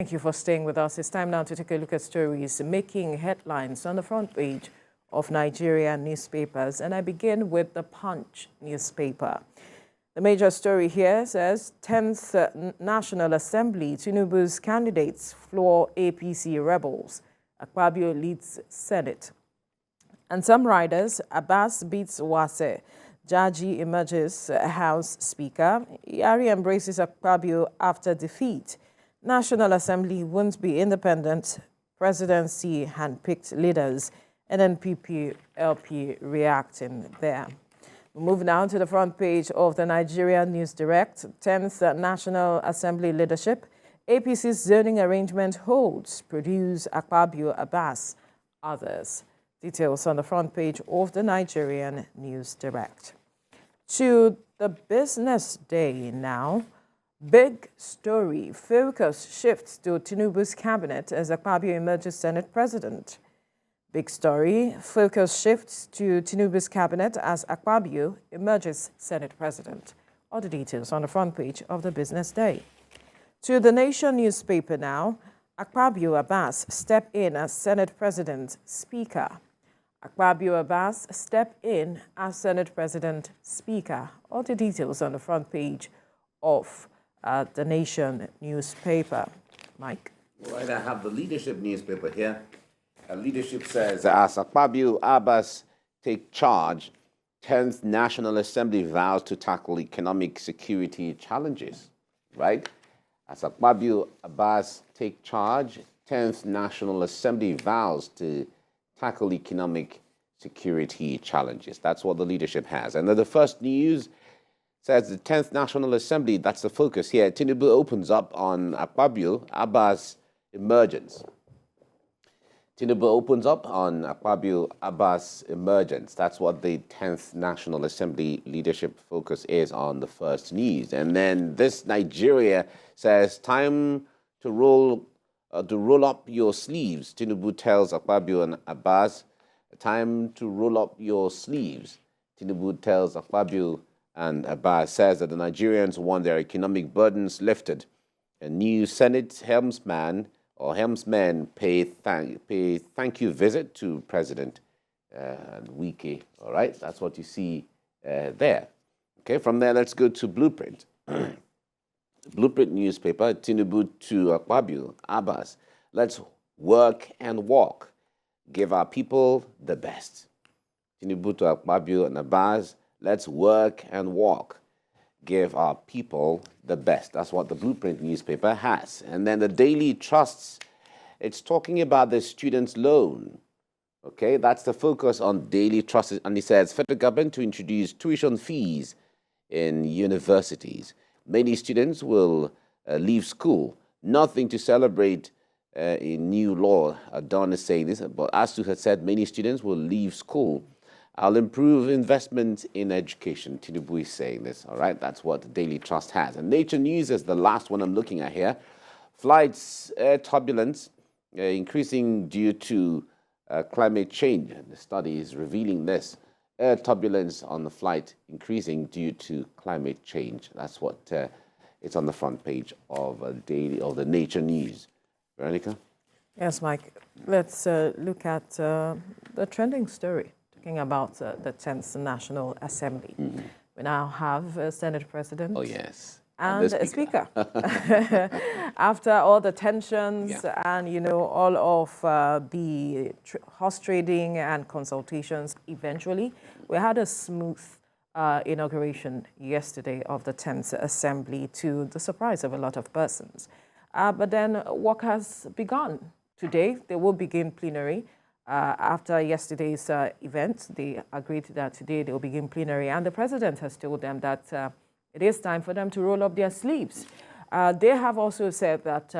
Thank you for staying with us. It's time now to take a look at stories making headlines on the front page of Nigerian newspapers. And I begin with the Punch newspaper. The major story here says 10th National Assembly, Tinubu's candidates floor APC rebels. Akpabio leads Senate. And some riders, Abbas beats Wase. Jaji emerges House Speaker. Yari embraces Akpabio after defeat. National Assembly won't be independent. Presidency handpicked leaders. NNPP LP reacting there. We move now to the front page of the Nigerian News Direct. 10th National Assembly leadership. APC's zoning arrangement holds. Produce Akpabio, Abbas, others. Details on the front page of the Nigerian News Direct. To the business day now. Big story. Focus shifts to Tinubu's cabinet as Akpabio emerges Senate president. Big story. Focus shifts to Tinubu's cabinet as Akpabio emerges Senate president. All the details on the front page of the business day. To the Nation newspaper now. Akpabio, Abbas step in as Senate president speaker. Akpabio, Abbas step in as Senate president speaker. All the details on the front page of the Nation newspaper. Mike? Right, I have the Leadership newspaper here. Leadership says, as Akpabio, Abbas take charge, 10th National Assembly vows to tackle economic security challenges. Right? As Akpabio, Abbas take charge, 10th National Assembly vows to tackle economic security challenges. That's what the leadership has. And then the first news says the 10th National Assembly, that's the focus here. Tinubu opens up on Akpabio, Abbas emergence. Tinubu opens up on Akpabio, Abbas emergence. That's what the 10th National Assembly leadership focus is on the first news. And then this Nigeria says, time to roll up your sleeves. Tinubu tells Akpabio and Abbas, time to roll up your sleeves. Tinubu tells Akpabio and Abbas, says that the Nigerians want their economic burdens lifted. A new Senate helmsman pay thank you visit to President Wike. All right, that's what you see there. Okay, from there, let's go to Blueprint. Blueprint newspaper, Tinubu to Akpabio, Abbas. Let's work and walk. Give our people the best. Tinubu to Akpabio and Abbas. Let's work and walk. Give our people the best. That's what the Blueprint newspaper has. And then the Daily Trusts, it's talking about the student's loan. Okay, that's the focus on Daily Trusts. And it says, federal government to introduce tuition fees in universities. Many students will leave school. Nothing to celebrate in new law. Don is saying this, but Astu has said many students will leave school. I'll improve investment in education. Tinubu is saying this, all right? That's what the Daily Trust has. And Nature News is the last one I'm looking at here. Flights, air turbulence increasing due to climate change. The study is revealing this. Air turbulence on the flight increasing due to climate change. That's what it's on the front page of the Nature News. Veronica? Yes, Mike. Let's look at the trending story. Talking about the 10th National Assembly. Mm-hmm. We now have a Senate President. Oh, yes. And a Speaker. After all the tensions and, all of the horse trading and consultations, eventually, we had a smooth inauguration yesterday of the 10th Assembly to the surprise of a lot of persons. But then work has begun. Today, they will begin plenary. After yesterday's event, they agreed that today they will begin plenary, and the president has told them that it is time for them to roll up their sleeves. They have also said that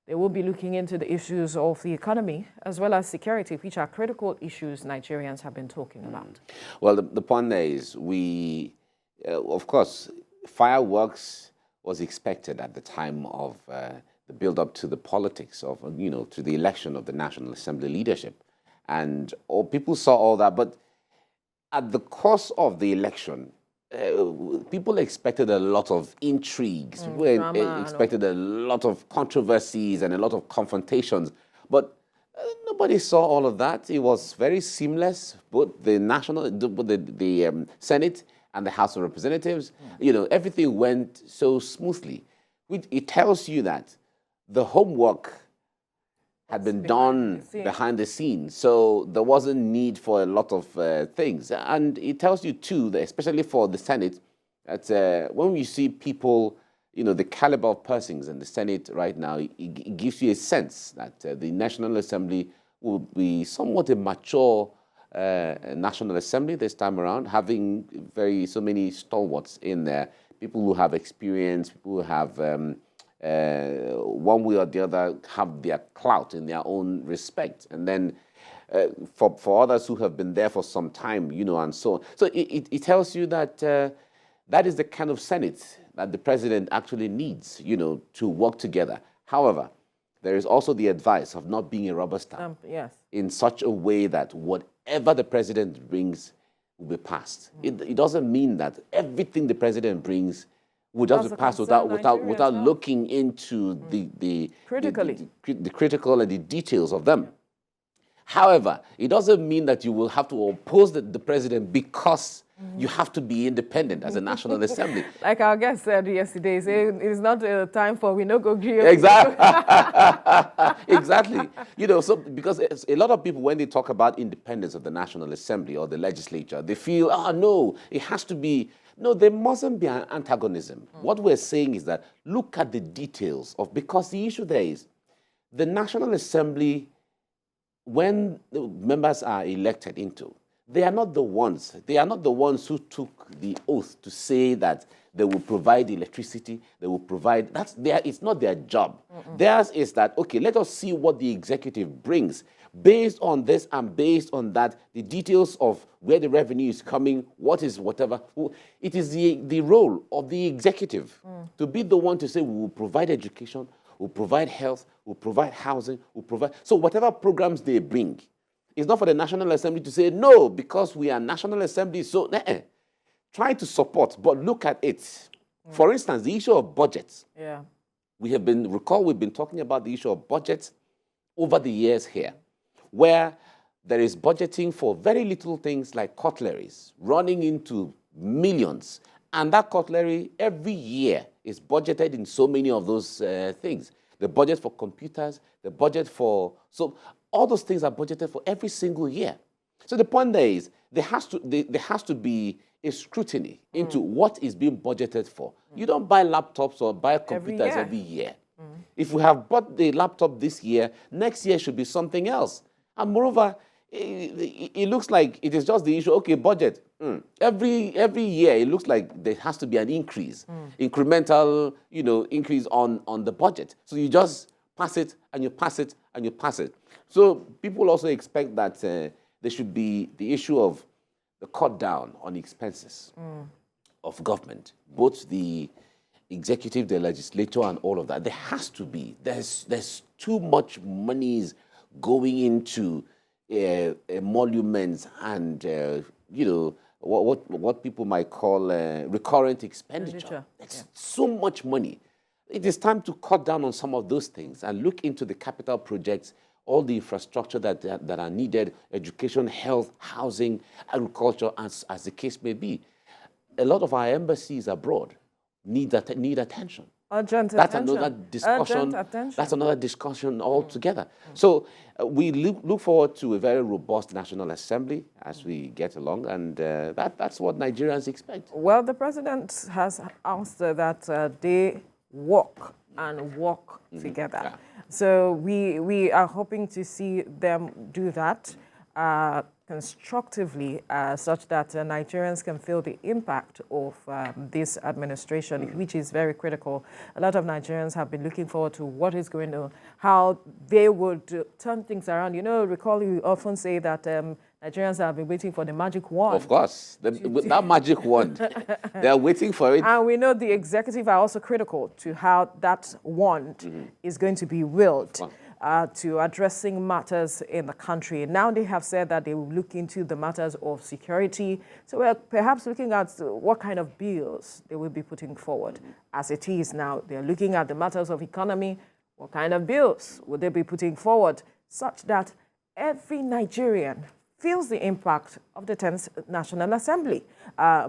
they will be looking into the issues of the economy as well as security, which are critical issues Nigerians have been talking about. Well, the point is, of course, fireworks was expected at the time of the build-up to the politics of, to the election of the National Assembly leadership. And people saw all that, but at the course of the election, people expected a lot of intrigues. People expected a lot of controversies and a lot of confrontations. But nobody saw all of that. It was very seamless. Both the Senate and the House of Representatives, everything went so smoothly. It tells you that the homework had been done behind the scenes, so there wasn't need for a lot of things. And it tells you too, that especially for the Senate, that when you see people, the caliber of persons in the Senate right now, it gives you a sense that the National Assembly will be somewhat a mature National Assembly this time around, having so many stalwarts in there, people who have experience, people who have one way or the other have their clout in their own respect. And then for others who have been there for some time, and so on. So it tells you that that is the kind of Senate that the president actually needs, to work together. However, there is also the advice of not being a rubber stamp in such a way that whatever the president brings will be passed. It doesn't mean that everything the president brings would just be passed without looking into the critical and the details of them. However, it doesn't mean that you will have to oppose the president because you have to be independent as a National Assembly. Like our guest said yesterday, it's not a time for we no go agree. Exactly. Exactly. So because a lot of people, when they talk about independence of the National Assembly or the legislature, they feel, no, it has to be. No, there mustn't be an antagonism. What we're saying is that look at the details because the issue there is the National Assembly, when the members are elected into, they are not the ones who took the oath to say that they will provide electricity, they will provide, it's not their job. Theirs is that, okay, let us see what the executive brings. Based on this and based on that, the details of where the revenue is coming, whatever. It is the role of the executive to be the one to say, we will provide education, we'll provide health, we'll provide housing, we'll provide. So whatever programs they bring, it's not for the National Assembly to say, no, because we are National Assembly, so try to support, but look at it. For instance, the issue of budgets. Yeah. We've been talking about the issue of budgets over the years here, where there is budgeting for very little things like cutleries, running into millions. And that cutlery, every year, is budgeted in so many of those things. The budget for computers, the budget for... So all those things are budgeted for every single year. So the point there is, there has to be a scrutiny into what is being budgeted for. You don't buy laptops or buy computers every year. If we have bought the laptop this year, next year should be something else. And moreover, it looks like it is just the issue, okay, budget. Every year, it looks like there has to be an increase, incremental, increase on the budget. So you just pass it, and you pass it, and you pass it. So people also expect that there should be the issue of the cut down on expenses of government, both the executive, the legislature, and all of that. There has to be. There's too much monies going into emoluments and what people might call recurrent expenditure. It's so much money. It is time to cut down on some of those things and look into the capital projects, all the infrastructure that are needed, education, health, housing, agriculture, as the case may be. A lot of our embassies abroad need attention. Urgent That's attention. another discussion. Urgent attention. That's another discussion altogether. So we look forward to a very robust National Assembly as we get along, and that's what Nigerians expect. Well, the president has asked that they work and work together. Yeah. So we are hoping to see them do that constructively, such that Nigerians can feel the impact of this administration, which is very critical. A lot of Nigerians have been looking forward to what is going on, how they would turn things around. Recall you often say that Nigerians have been waiting for the magic wand. Of course, that magic wand, they are waiting for it. And we know the executive are also critical to how that wand is going to be willed. to addressing matters in the country. Now they have said that they will look into the matters of security. So we're perhaps looking at what kind of bills they will be putting forward. As it is now, they're looking at the matters of economy. What kind of bills would they be putting forward such that every Nigerian feels the impact of the 10th National Assembly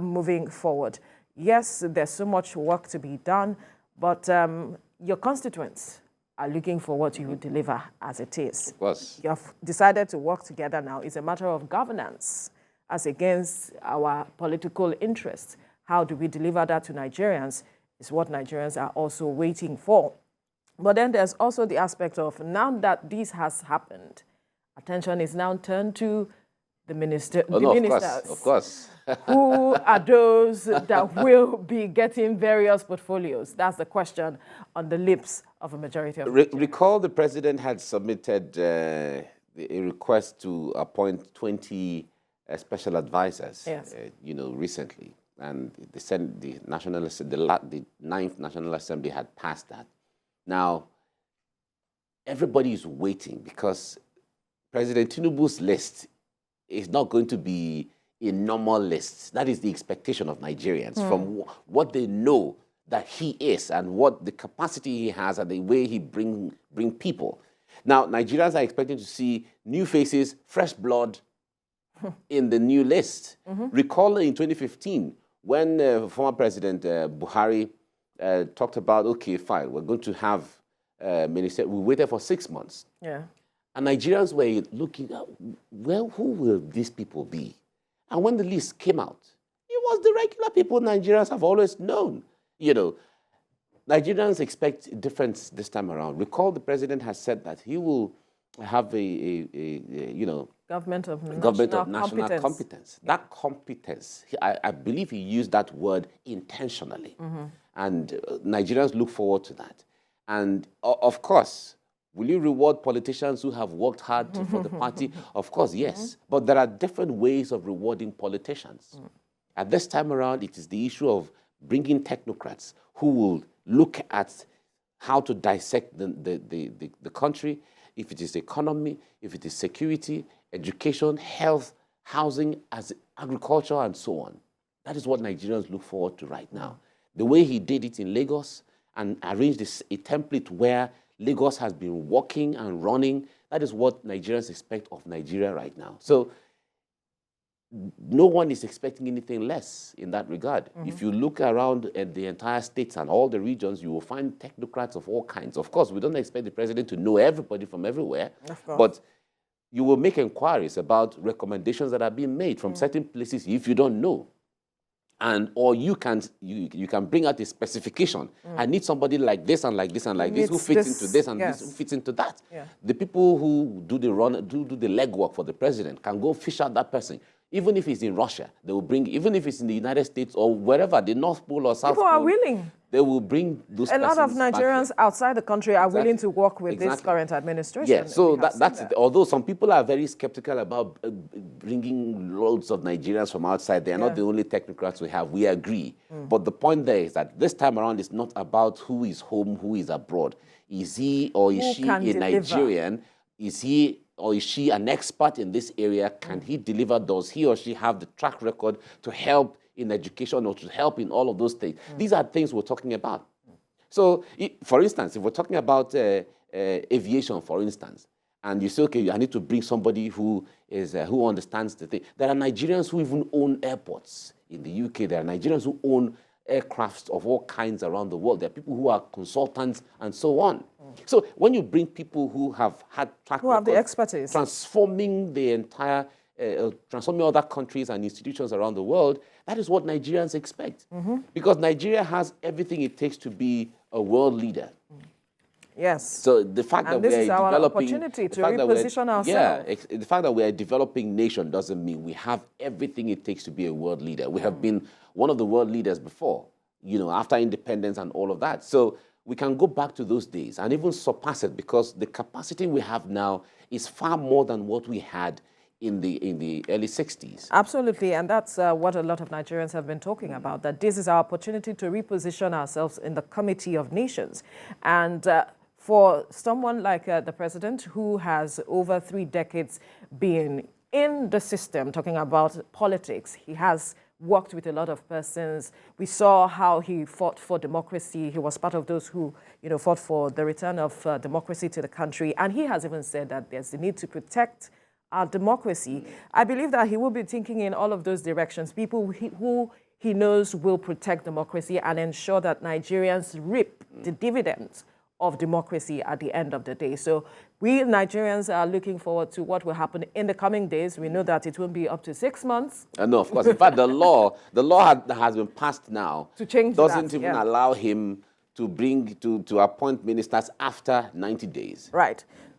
moving forward? Yes, there's so much work to be done, but your constituents are looking for what you will deliver as it is. Of course. You have decided to work together now. It's a matter of governance as against our political interests. How do we deliver that to Nigerians is what Nigerians are also waiting for. But then there's also the aspect of, now that this has happened, attention is now turned to the ministers. Of course. Who are those that will be getting various portfolios? That's the question on the lips of a majority of Recall the president had submitted a request to appoint 20 special advisors, yes. Recently. And the 9th National Assembly had passed that. Now, everybody is waiting because President Tinubu's list is not going to be a normal list. That is the expectation of Nigerians from what they know that he is and what the capacity he has and the way he bring people. Now, Nigerians are expecting to see new faces, fresh blood in the new list. Recall in 2015 when former President Buhari talked about, okay, fine, we're going to have minister. We waited for 6 months. Yeah. And Nigerians were looking at, well, who will these people be? And when the list came out, it was the regular people Nigerians have always known. Nigerians expect difference this time around. Recall the president has said that he will have a government of national competence. That competence, I believe he used that word intentionally. And Nigerians look forward to that. And of course, will you reward politicians who have worked hard for the party? Of course, yes. But there are different ways of rewarding politicians. At this time around, it is the issue of bringing technocrats who will look at how to dissect the country, if it is economy, if it is security, education, health, housing, agriculture, and so on. That is what Nigerians look forward to right now. The way he did it in Lagos and arranged a template where Lagos has been walking and running, that is what Nigerians expect of Nigeria right now. So no one is expecting anything less in that regard. If you look around at the entire states and all the regions, you will find technocrats of all kinds. Of course, we don't expect the president to know everybody from everywhere, but you will make inquiries about recommendations that are being made from certain places if you don't know. Or you can bring out a specification. I need somebody like this and like this and like this who fits into this and this who fits into that. Yeah. The people who do the legwork for the president can go fish out that person. Even if he's in Russia, they will bring, even if it's in the United States or wherever, the North Pole or South Pole. People are willing. They will bring those A lot of Nigerians outside the country are willing to work with this current administration. Yeah, so that's it. Although some people are very skeptical about bringing loads of Nigerians from outside, they are not the only technocrats we have. We agree. But the point there is that this time around, it's not about who is home, who is abroad. Is he or is she a Nigerian? Is he or is she an expert in this area? Can he deliver? Does he or she have the track record to help in education or to help in all of those things? These are things we're talking about. So, for instance, if we're talking about aviation, for instance, and you say, okay, I need to bring somebody who understands the thing. There are Nigerians who even own airports in the UK. There are Nigerians who own aircrafts of all kinds around the world. There are people who are consultants and so on. So when you bring people who have had track who have the expertise, transforming the entire, transforming other countries and institutions around the world, that is what Nigerians expect. Because Nigeria has everything it takes to be a world leader. Yes. So the fact that we are our developing, opportunity to reposition ourselves. Yeah, the fact that we are a developing nation doesn't mean we have everything it takes to be a world leader. We have been one of the world leaders before, after independence and all of that. So we can go back to those days and even surpass it because the capacity we have now is far more than what we had in the early 60s. Absolutely, and that's what a lot of Nigerians have been talking about, that this is our opportunity to reposition ourselves in the Committee of Nations. And for someone like the president who has over 3 decades been in the system, talking about politics, he has worked with a lot of persons. We saw how he fought for democracy. He was part of those who, fought for the return of democracy to the country. And he has even said that there's the need to protect our democracy. I believe that he will be thinking in all of those directions, people who he knows will protect democracy and ensure that Nigerians reap the dividends of democracy at the end of the day. So we Nigerians are looking forward to what will happen in the coming days. We know that it will be up to 6 months. No, of course. In fact, the law has been passed now. To change doesn't that, even allow him to appoint ministers after 90 days. Right.